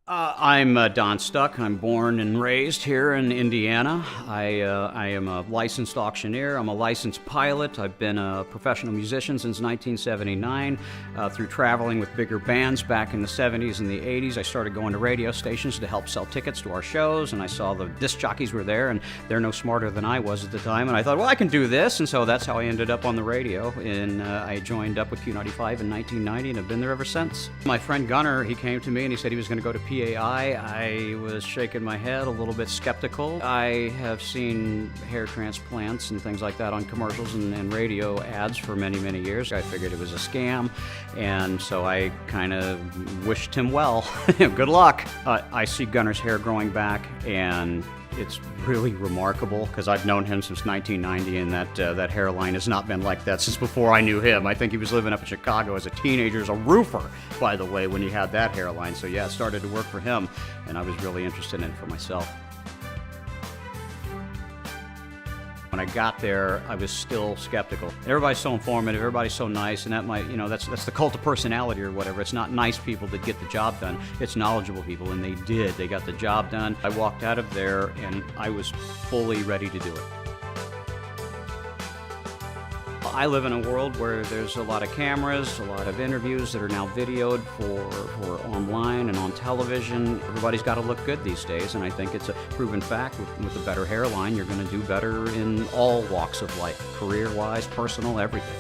I'm Don Stuck. I'm born and raised here in Indiana. I am a licensed auctioneer. I'm a licensed pilot. I've been a professional musician since 1979 through traveling with bigger bands back in the 70s and the 80s. I started going to radio stations to help sell tickets to our shows, and I saw the disc jockeys were there, and they're no smarter than I was at the time, and I thought, well, I can do this, and so that's how I ended up on the radio, and I joined up with Q95 in 1990, and have been there ever since. My friend Gunnar, he came to me, and he said he was going to go to PAI. I was shaking my head, a little bit skeptical. I have seen hair transplants and things like that on commercials and radio ads for many, many years. I figured it was a scam, and so I kind of wished him well. Good luck. I see Gunnar's hair growing back, and it's really remarkable because I've known him since 1990, and that hairline has not been like that since before I knew him. I think he was living up in Chicago as a teenager, as a roofer, by the way, when he had that hairline. So yeah, it started to work for him, and I was really interested in it for myself. When I got there, I was still skeptical. Everybody's so informative, everybody's so nice, and that might, that's the cult of personality or whatever. It's not nice people that get the job done. It's knowledgeable people, and they did. They got the job done. I walked out of there, and I was fully ready to do it. I live in a world where there's a lot of cameras, a lot of interviews that are now videoed for online and on television. Everybody's got to look good these days, and I think it's a proven fact with a better hairline, you're going to do better in all walks of life, career-wise, personal, everything.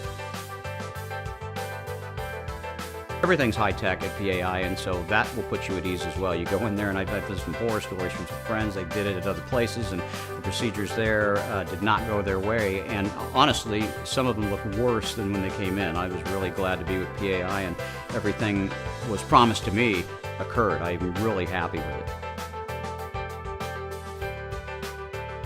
Everything's high-tech at PAI, and so that will put you at ease as well. You go in there, and I've had some horror stories from some friends. They did it at other places, and the procedures there did not go their way. And honestly, some of them look worse than when they came in. I was really glad to be with PAI, and everything was promised to me occurred. I'm really happy with it.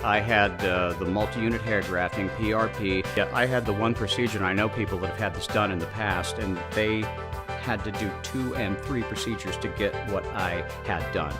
I had the multi-unit hair grafting, PRP. Yeah, I had the one procedure, and I know people that have had this done in the past, and they had to do 2 and 3 procedures to get what I had done.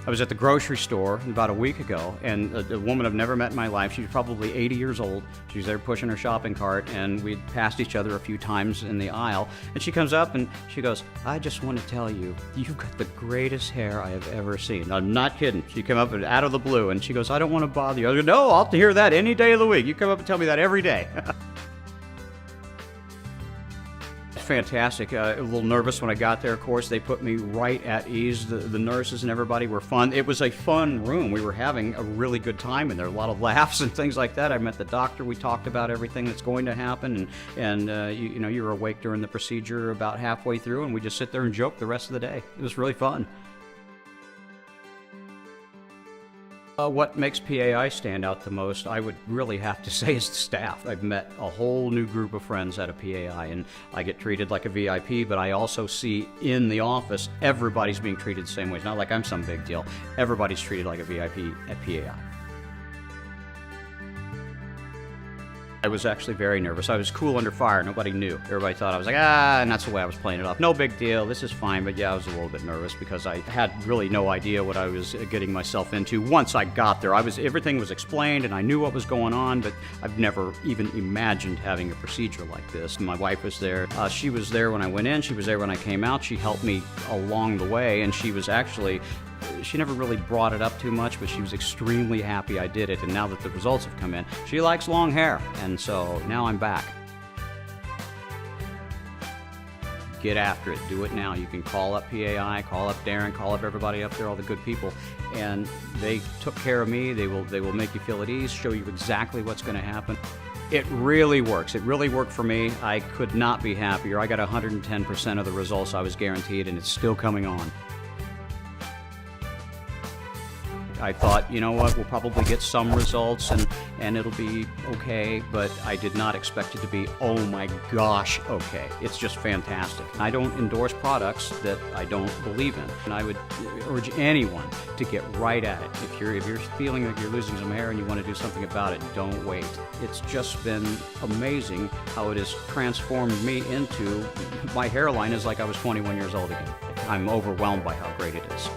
I was at the grocery store about a week ago, and a woman I've never met in my life, she was probably 80 years old. She was there pushing her shopping cart, and we'd passed each other a few times in the aisle, and she comes up and she goes, "I just want to tell you, you've got the greatest hair I have ever seen." I'm not kidding. She came up out of the blue, and she goes, "I don't want to bother you." I go, "No, I'll hear that any day of the week. You come up and tell me that every day." Fantastic. A little nervous when I got there, of course. They put me right at ease. The nurses and everybody were fun. It was a fun room. We were having a really good time in there. A lot of laughs and things like that. I met the doctor. We talked about everything that's going to happen, and you were awake during the procedure about halfway through, and we just sit there and joke the rest of the day. It was really fun. What makes PAI stand out the most, I would really have to say, is the staff. I've met a whole new group of friends at a PAI, and I get treated like a VIP, but I also see in the office, everybody's being treated the same way. It's not like I'm some big deal. Everybody's treated like a VIP at PAI. I was actually very nervous. I was cool under fire. Nobody knew. Everybody thought I was like, and that's the way I was playing it off. No big deal. This is fine. But yeah, I was a little bit nervous because I had really no idea what I was getting myself into. Once I got there, everything was explained and I knew what was going on, but I've never even imagined having a procedure like this. My wife was there. She was there when I went in. She was there when I came out. She helped me along the way, and she never really brought it up too much, but she was extremely happy I did it, and now that the results have come in, she likes long hair, and so now I'm back. Get after it. Do it now. You can call up PAI, call up Darren, call up everybody up there, all the good people, and they took care of me. They will make you feel at ease, show you exactly what's going to happen. It really works. It really worked for me. I could not be happier. I got 110% of the results I was guaranteed, and it's still coming on. I thought, you know what, we'll probably get some results and it'll be okay, but I did not expect it to be, oh my gosh, okay. It's just fantastic. I don't endorse products that I don't believe in, and I would urge anyone to get right at it. If you're feeling like you're losing some hair and you want to do something about it, don't wait. It's just been amazing how it has transformed me into, my hairline is like I was 21 years old again. I'm overwhelmed by how great it is.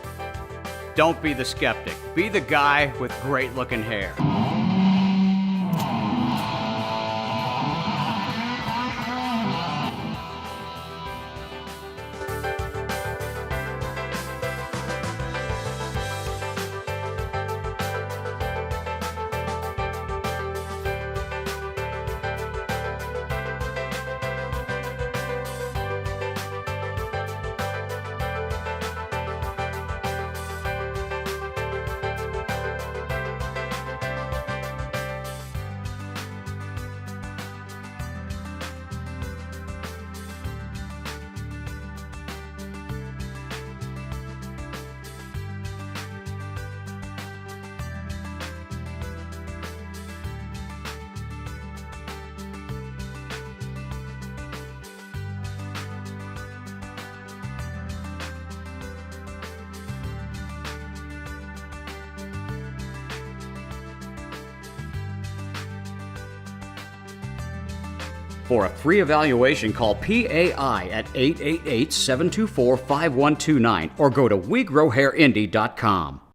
Don't be the skeptic. Be the guy with great looking hair. For a free evaluation, call PAI at 888-724-5129 or go to WeGrowHairIndy.com.